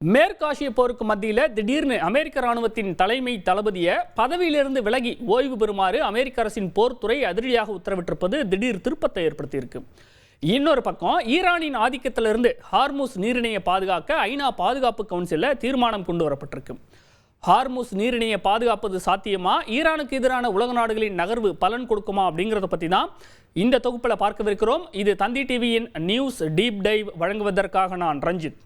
மேற்காசிய போருக்கு மத்தியில் திடீர்னு அமெரிக்க ராணுவத்தின் தலைமை தளபதியை பதவியிலிருந்து விலகி ஓய்வு பெறுமாறு அமெரிக்க அரசின் போர்த்துறை அதிரடியாக உத்தரவிட்டிருப்பது திடீர் திருப்பத்தை ஏற்படுத்தியிருக்கு. இன்னொரு பக்கம் ஈரானின் ஆதிக்கத்திலிருந்து ஹார்முஸ் நீரிணையை பாதுகாக்க ஐநா பாதுகாப்பு கவுன்சிலில் தீர்மானம் கொண்டு வரப்பட்டிருக்கு. ஹார்முஸ் நீரிணையை பாதுகாப்பது சாத்தியமா, ஈரானுக்கு எதிரான உலக நாடுகளின் நகர்வு பலன் கொடுக்குமா அப்படிங்கிறத பற்றி தான் இந்த தொகுப்பில் பார்க்கவிருக்கிறோம். இது தந்தி டிவியின் நியூஸ் டீப் டைவ். வழங்குவதற்காக நான் ரஞ்சித்.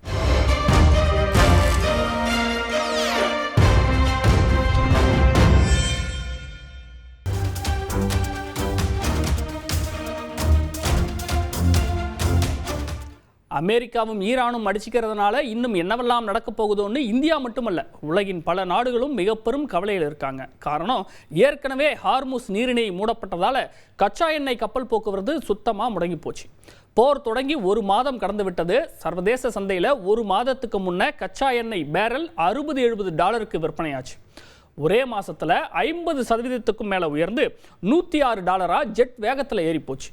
அமெரிக்காவும் ஈரானும் அடிச்சுக்கிறதுனால இன்னும் என்னவெல்லாம் நடக்கப் போகுதோன்னு இந்தியா மட்டுமல்ல, உலகின் பல நாடுகளும் மிக பெரும் கவலையில் இருக்காங்க. காரணம், ஏற்கனவே ஹார்முஸ் நீரிணை மூடப்பட்டதால கச்சா எண்ணெய் கப்பல் போக்குவரத்து சுத்தமாக முடங்கி போச்சு. போர் தொடங்கி ஒரு மாதம் கடந்து விட்டது. சர்வதேச சந்தையில் ஒரு மாதத்துக்கு முன்ன கச்சா எண்ணெய் பேரல் $60-70 விற்பனையாச்சு. ஒரே மாசத்துல 50% மேல உயர்ந்து $106 ஜெட் வேகத்தில் ஏறி போச்சு.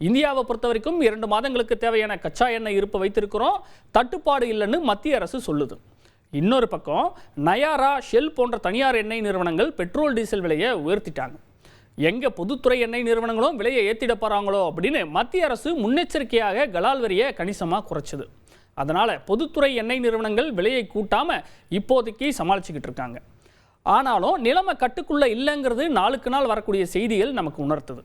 இந்தியாவை பொறுத்த வரைக்கும் 2 மாதங்களுக்கு தேவையான கச்சா எண்ணெய் இருப்பு வைத்திருக்கிறோம், தட்டுப்பாடு இல்லைன்னு மத்திய அரசு சொல்லுது. இன்னொரு பக்கம் நயாரா, ஷெல் போன்ற தனியார் எண்ணெய் நிறுவனங்கள் பெட்ரோல் டீசல் விலையை உயர்த்திட்டாங்க. எங்க பொதுத்துறை எண்ணெய் நிறுவனங்களும் விலையை ஏற்றிட போறாங்களோ அப்படின்னு மத்திய அரசு முன்னெச்சரிக்கையாக கலால் வரியை கணிசமாக குறைச்சது. அதனால பொதுத்துறை எண்ணெய் நிறுவனங்கள் விலையை கூட்டாம இப்போதைக்கு சமாளிச்சுக்கிட்டு இருக்காங்க. ஆனாலும் நிலைமை கட்டுக்குள்ள இல்லைங்கிறது நாளுக்கு நாள் வரக்கூடிய செய்திகள் நமக்கு உணர்த்துது.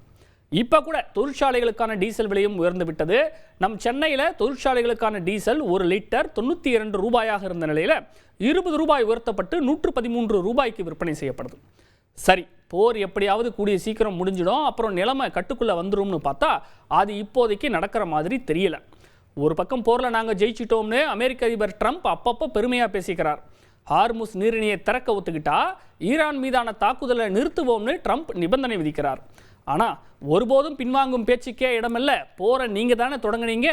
இப்போ கூட தொழிற்சாலைகளுக்கான டீசல் விலையும் உயர்ந்து விட்டது. நம் சென்னையில் தொழிற்சாலைகளுக்கான டீசல் 1 லிட்டர் $92 இருந்த நிலையில் $20 உயர்த்தப்பட்டு $113 விற்பனை செய்யப்படுது. சரி, போர் எப்படியாவது கூடிய சீக்கிரம் முடிஞ்சிடும், அப்புறம் நிலைமை கட்டுக்குள்ளே வந்துடும்னு பார்த்தா அது இப்போதைக்கு நடக்கிற மாதிரி தெரியல. ஒரு பக்கம் போரில் நாங்கள் ஜெயிச்சிட்டோம்னு அமெரிக்க அதிபர் ட்ரம்ப் அப்பப்போ பெருமையாக பேசிக்கிறார். ஹார்முஸ் நீரிணையை திறக்க ஒத்துக்கிட்டா ஈரான் மீதான தாக்குதலை நிறுத்துவோம்னு ட்ரம்ப் நிபந்தனை விதிக்கிறார். ஆனால் ஒருபோதும் பின்வாங்கும் பேச்சுக்கே இடமில்ல. போரை நீங்கள் தானே தொடங்குனீங்க,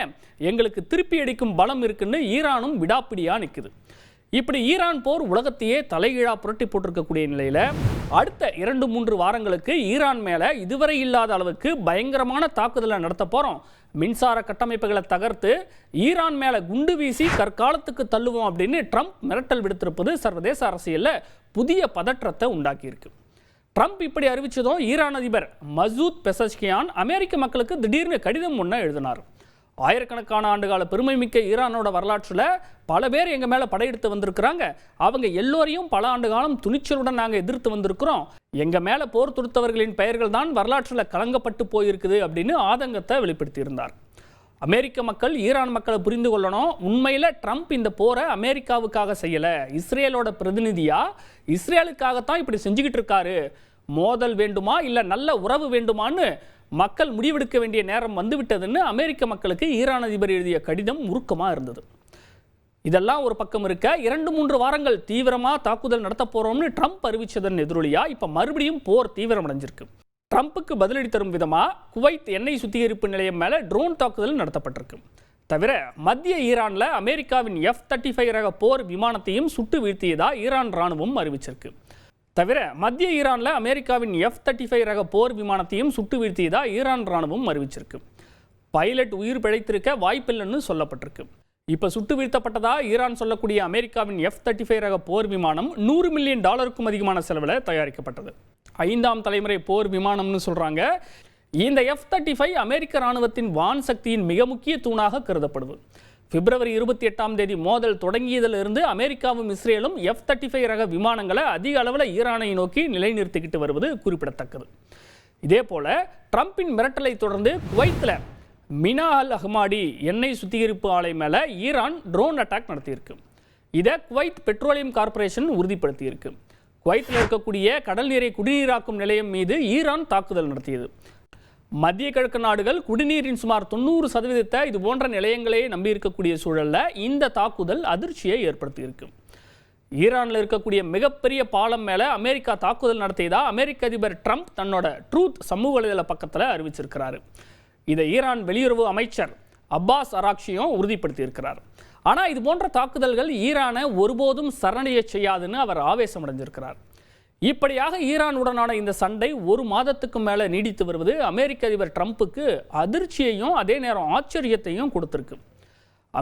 எங்களுக்கு திருப்பி அடிக்கும் பலம் இருக்குன்னு ஈரானும் விடாப்பிடியாக நிற்குது. இப்படி ஈரான் போர் உலகத்தையே தலைகீழாக புரட்டி போட்டிருக்கக்கூடிய நிலையில் அடுத்த 2-3 வாரங்களுக்கு ஈரான் மேலே இதுவரை இல்லாத அளவுக்கு பயங்கரமான தாக்குதலை நடத்த போகிறோம். மின்சார கட்டமைப்புகளை தகர்த்து ஈரான் மேலே குண்டு வீசி கற்காலத்துக்கு தள்ளுவோம் அப்படின்னு ட்ரம்ப் மிரட்டல் விடுத்திருப்பது சர்வதேச அரசியலில் புதிய பதற்றத்தை உண்டாக்கியிருக்கு. ட்ரம்ப் இப்படி அறிவிச்சதும் ஈரான் அதிபர் மசூத் பெசஷ்கியான் அமெரிக்க மக்களுக்கு திடீர்னு கடிதம் ஒன்று எழுதினார். ஆயிரக்கணக்கான ஆண்டுகால பெருமை மிக்க ஈரானோட வரலாற்றில் பல பேர் எங்கள் மேலே படையெடுத்து வந்திருக்கிறாங்க, அவங்க எல்லோரையும் பல ஆண்டு காலம் துணிச்சலுடன் நாங்கள் எதிர்த்து வந்திருக்கிறோம், எங்கள் மேலே போர் தொடுத்தவர்களின் பெயர்கள் தான் வரலாற்றில் கலங்கப்பட்டு போயிருக்குது அப்படின்னு ஆதங்கத்தை வெளிப்படுத்தியிருந்தார். அமெரிக்க மக்கள் ஈரான் மக்களை புரிந்து கொள்ளணும், உண்மையில் ட்ரம்ப் இந்த போரை அமெரிக்காவுக்காக செய்யலை, இஸ்ரேலோட பிரதிநிதியாக இஸ்ரேலுக்காகத்தான் இப்படி செஞ்சுக்கிட்டு இருக்காரு. மோதல் வேண்டுமா இல்லை நல்ல உறவு வேண்டுமான்னு மக்கள் முடிவெடுக்க வேண்டிய நேரம் வந்துவிட்டதுன்னு அமெரிக்க மக்களுக்கு ஈரான் அதிபர் எழுதிய கடிதம் உருக்கமாக இருந்தது. இதெல்லாம் ஒரு பக்கம் இருக்க, 2-3 வாரங்கள் தீவிரமாக தாக்குதல் நடத்த போகிறோம்னு ட்ரம்ப் அறிவித்ததன் எதிரொலியாக இப்போ மறுபடியும் போர் தீவிரமடைஞ்சிருக்கு. ட்ரம்ப்புக்கு பதிலடி தரும் விதமாக குவைத் எண்ணெய் சுத்திகரிப்பு நிலையம் மேலே ட்ரோன் தாக்குதல் நடத்தப்பட்டிருக்கு. தவிர மத்திய ஈரானில் அமெரிக்காவின் F-35 ரக போர் விமானத்தையும் சுட்டு வீழ்த்தியதாக ஈரான் இராணுவம் அறிவிச்சிருக்கு. தவிர மத்திய ஈரானில் அமெரிக்காவின் F-35 ரக போர் விமானத்தையும் சுட்டு வீழ்த்தியதாக ஈரான் இராணுவம் அறிவிச்சிருக்கு. பைலட் உயிர் பிழைத்திருக்க வாய்ப்பில்லைன்னு சொல்லப்பட்டிருக்கு. இப்போ சுட்டு வீழ்த்தப்பட்டதா ஈரான் சொல்லக்கூடிய அமெரிக்காவின் F-35 ரக போர் விமானம் $100 மில்லியன் அதிகமான செலவில் தயாரிக்கப்பட்டது. 5ஆம் தலைமுறை போர் விமானம்னு சொல்கிறாங்க. இந்த F-35 அமெரிக்க இராணுவத்தின் வான் சக்தியின் மிக முக்கிய தூணாக கருதப்படுது. பிப்ரவரி 28ஆம் தேதி மோதல் தொடங்கியதிலிருந்து அமெரிக்காவும் இஸ்ரேலும் F-35 ரக விமானங்களை அதிக அளவில் ஈரானை நோக்கி நிலைநிறுத்திக்கிட்டு வருவது குறிப்பிடத்தக்கது. இதே போல ட்ரம்பின் மிரட்டலை தொடர்ந்து குவைத்தில் மினா அல் அஹ்மாடி எண்ணெய் சுத்திகரிப்பு ஆலை மேலே ஈரான் ட்ரோன் அட்டாக் நடத்தியிருக்கு. இதை குவைத் பெட்ரோலியம் கார்பரேஷன் உறுதிப்படுத்தியிருக்கு. குவைத்தில் இருக்கக்கூடிய கடல் நீரை குடிநீராக்கும் நிலையம் மீது ஈரான் தாக்குதல் நடத்தியது. மத்திய கிழக்கு நாடுகள் குடிநீரின் சுமார் 90% இது போன்ற நிலையங்களே நம்பியிருக்கக்கூடிய சூழலில் இந்த தாக்குதல் அதிர்ச்சியை ஏற்படுத்தியிருக்கு. ஈரானில் இருக்கக்கூடிய மிகப்பெரிய பாலம் மேலே அமெரிக்கா தாக்குதல் நடத்தியதா அமெரிக்க அதிபர் ட்ரம்ப் தன்னோட ட்ரூத் சமூக வலைதள பக்கத்தில் அறிவிச்சிருக்கிறாரு. இதை ஈரான் வெளியுறவு அமைச்சர் அப்பாஸ் அராக்ஷியும் உறுதிப்படுத்தியிருக்கிறார். ஆனால் இது போன்ற தாக்குதல்கள் ஈரானை ஒருபோதும் சரணடைய செய்யாதுன்னு அவர் ஆவேசமடைஞ்சிருக்கிறார். இப்படியாக ஈரானுடனான இந்த சண்டை ஒரு மாதத்துக்கு மேலே நீடித்து வருவது அமெரிக்க அதிபர் ட்ரம்புக்கு அதிர்ச்சியையும் அதே நேரம் ஆச்சரியத்தையும் கொடுத்திருக்கு.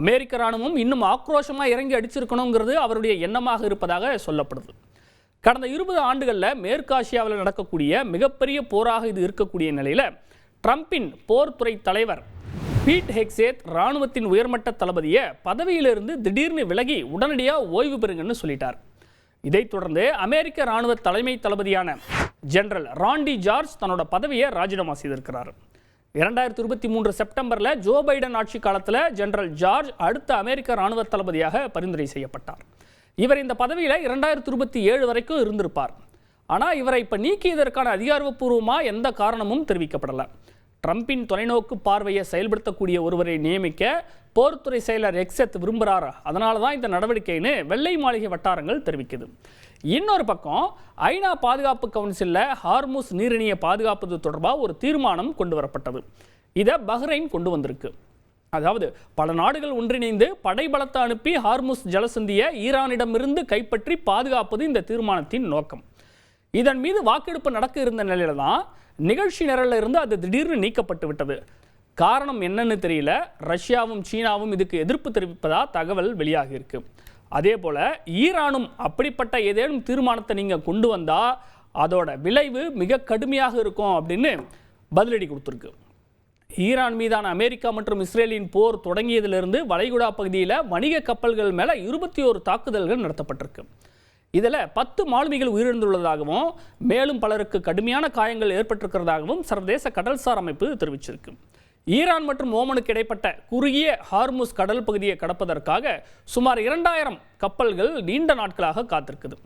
அமெரிக்க இராணுவம் இன்னும் ஆக்ரோஷமாக இறங்கி அடிச்சிருக்கணுங்கிறது அவருடைய எண்ணமாக இருப்பதாக சொல்லப்படுது. கடந்த 20 ஆண்டுகளில் மேற்காசியாவில் நடக்கக்கூடிய மிகப்பெரிய போராக இது இருக்கக்கூடிய நிலையில் ட்ரம்பின் போர்த்துறை தலைவர் பீட் ஹெக்ஸேத் இராணுவத்தின் உயர்மட்ட தளபதியை பதவியிலிருந்து திடீர்னு விலகி உடனடியாக ஓய்வு பெறுங்கன்னு சொல்லிட்டார். இதைத் தொடர்ந்து அமெரிக்க இராணுவ தலைமை தளபதியான ஜெனரல் ராண்டி ஜார்ஜ் தன்னோட பதவியை ராஜினாமா செய்திருக்கிறார். 2023 செப்டம்பரில் ஜோ பைடன் ஆட்சி காலத்தில் ஜெனரல் ஜார்ஜ் அடுத்த அமெரிக்க இராணுவ தளபதியாக பரிந்துரை செய்யப்பட்டார். இவர் இந்த பதவியில் 2027 வரைக்கும் இருந்திருப்பார். ஆனால் இவரை இப்போ நீக்கியதற்கான அதிகாரப்பூர்வமாக எந்த காரணமும் தெரிவிக்கப்படலை. ட்ரம்பின் தொலைநோக்கு பார்வையை செயல்படுத்தக்கூடிய ஒருவரை நியமிக்க போர்த்துறை செயலர் ஹெக்ஸேத் விரும்புகிறார். அதனால தான் இந்த நடவடிக்கைன்னு வெள்ளை மாளிகை வட்டாரங்கள் தெரிவிக்குது. இன்னொரு பக்கம் ஐநா பாதுகாப்பு கவுன்சிலில் ஹார்முஸ் நீரிணையை பாதுகாப்பது தொடர்பாக ஒரு தீர்மானம் கொண்டு வரப்பட்டது. இதை பஹ்ரைன் கொண்டு வந்திருக்கு. அதாவது பல நாடுகள் ஒன்றிணைந்து படைபலத்தை அனுப்பி ஹார்முஸ் ஜலசந்தியை ஈரானிடமிருந்து கைப்பற்றி பாதுகாப்பது இந்த தீர்மானத்தின் நோக்கம். இதன் மீது வாக்கெடுப்பு நடக்க இருந்த நிலையில தான் நிகழ்ச்சி நிரலில் இருந்து அது திடீர்னு நீக்கப்பட்டு விட்டது. காரணம் என்னன்னு தெரியல. ரஷ்யாவும் சீனாவும் இதுக்கு எதிர்ப்பு தெரிவிப்பதா தகவல் வெளியாகி இருக்கு. அதே போல ஈரானும் அப்படிப்பட்ட ஏதேனும் தீர்மானத்தை நீங்கள் கொண்டு வந்தால் அதோட விளைவு மிக கடுமையாக இருக்கும் அப்படின்னு பதிலடி கொடுத்துருக்கு. ஈரான் மீதான அமெரிக்கா மற்றும் இஸ்ரேலின் போர் தொடங்கியதிலிருந்து வளைகுடா பகுதியில் வணிக கப்பல்கள் மேலே 21 தாக்குதல்கள் நடத்தப்பட்டிருக்கு. இதில் 10 மாலுமிகள் உயிரிழந்துள்ளதாகவும் மேலும் பலருக்கு கடுமையான காயங்கள் ஏற்பட்டிருக்கிறதாகவும் சர்வதேச கடல்சார் அமைப்பு தெரிவிச்சிருக்கு. ஈரான் மற்றும் ஓமனுக்கு இடைப்பட்ட குறுகிய ஹார்முஸ் கடல் பகுதியை கடப்பதற்காக சுமார் 2000 கப்பல்கள் நீண்ட நாட்களாக காத்திருக்குது.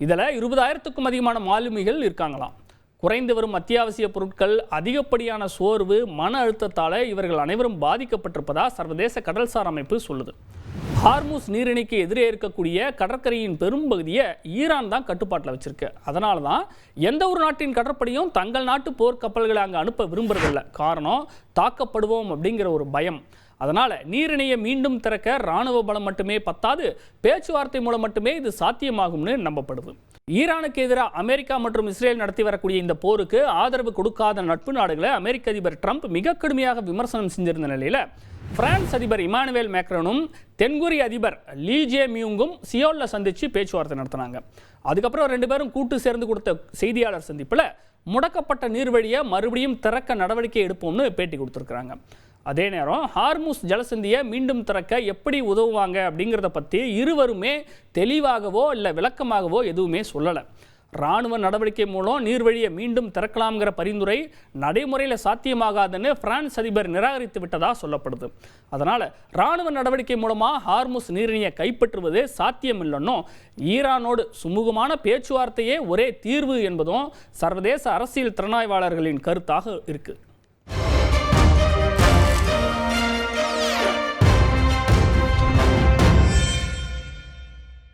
இதில் 20,000க்கும் அதிகமான மாலுமிகள் இருக்காங்களாம். குறைந்து வரும் அத்தியாவசிய பொருட்கள், அதிகப்படியான சோர்வு, மன அழுத்தத்தால் இவர்கள் அனைவரும் பாதிக்கப்பட்டிருப்பதா சர்வதேச கடல்சார் அமைப்பு சொல்லுது. ஹார்முஸ் நீரிணைக்கு எதிரே இருக்கக்கூடிய கடற்கரையின் பெரும்பகுதியை ஈரான் தான் கட்டுப்பாட்டில் வச்சிருக்கு. அதனால தான் எந்த ஒரு நாட்டின் கடற்படையும் தங்கள் நாட்டு போர்க்கப்பல்களை அங்கே அனுப்ப விரும்புறதில்லை. காரணம், தாக்கப்படுவோம் அப்படிங்கிற ஒரு பயம். அதனால் நீரிணையை மீண்டும் திறக்க இராணுவ பலம் மட்டுமே பத்தாது, பேச்சுவார்த்தை மூலம் மட்டுமே இது சாத்தியமாகும்னு நம்பப்படுது. ஈரானுக்கு எதிராக அமெரிக்கா மற்றும் இஸ்ரேல் நடத்தி வரக்கூடிய இந்த போருக்கு ஆதரவு கொடுக்காத நட்பு நாடுகளை அமெரிக்க அதிபர் ட்ரம்ப் மிக கடுமையாக விமர்சனம் செஞ்சிருந்த நிலையில் பிரான்ஸ் அதிபர் இமானுவேல் மேக்ரனும் தென்கொரிய அதிபர் லீ ஜே மியூங்கும் சியோலில் சந்தித்து பேச்சுவார்த்தை நடத்தினாங்க. அதுக்கப்புறம் 2 பேரும் கூட்டு சேர்ந்து கொடுத்த செய்தியாளர் சந்திப்பில் முடக்கப்பட்ட நீர்வழியை மறுபடியும் திறக்க நடவடிக்கை எடுப்போம்னு பேட்டி கொடுத்துருக்குறாங்க. அதே நேரம் ஹார்முஸ் ஜலசந்தியை மீண்டும் திறக்க எப்படி உதவுவாங்க அப்படிங்கிறத பற்றி இருவருமே தெளிவாகவோ இல்லை விளக்கமாகவோ எதுவுமே சொல்லலை. இராணுவ நடவடிக்கை மூலம் நீர்வழியை மீண்டும் திறக்கலாம்ங்கிற பரிந்துரை நடைமுறையில் சாத்தியமாகாதுன்னு பிரான்ஸ் அதிபர் நிராகரித்து விட்டதாக சொல்லப்படுது. அதனால் இராணுவ நடவடிக்கை மூலமாக ஹார்முஸ் நீரிணையை கைப்பற்றுவது சாத்தியமில்லைன்னும் ஈரானோடு சுமூகமான பேச்சுவார்த்தையே ஒரே தீர்வு என்பதும் சர்வதேச அரசியல் திறனாய்வாளர்களின் கருத்தாக இருக்குது.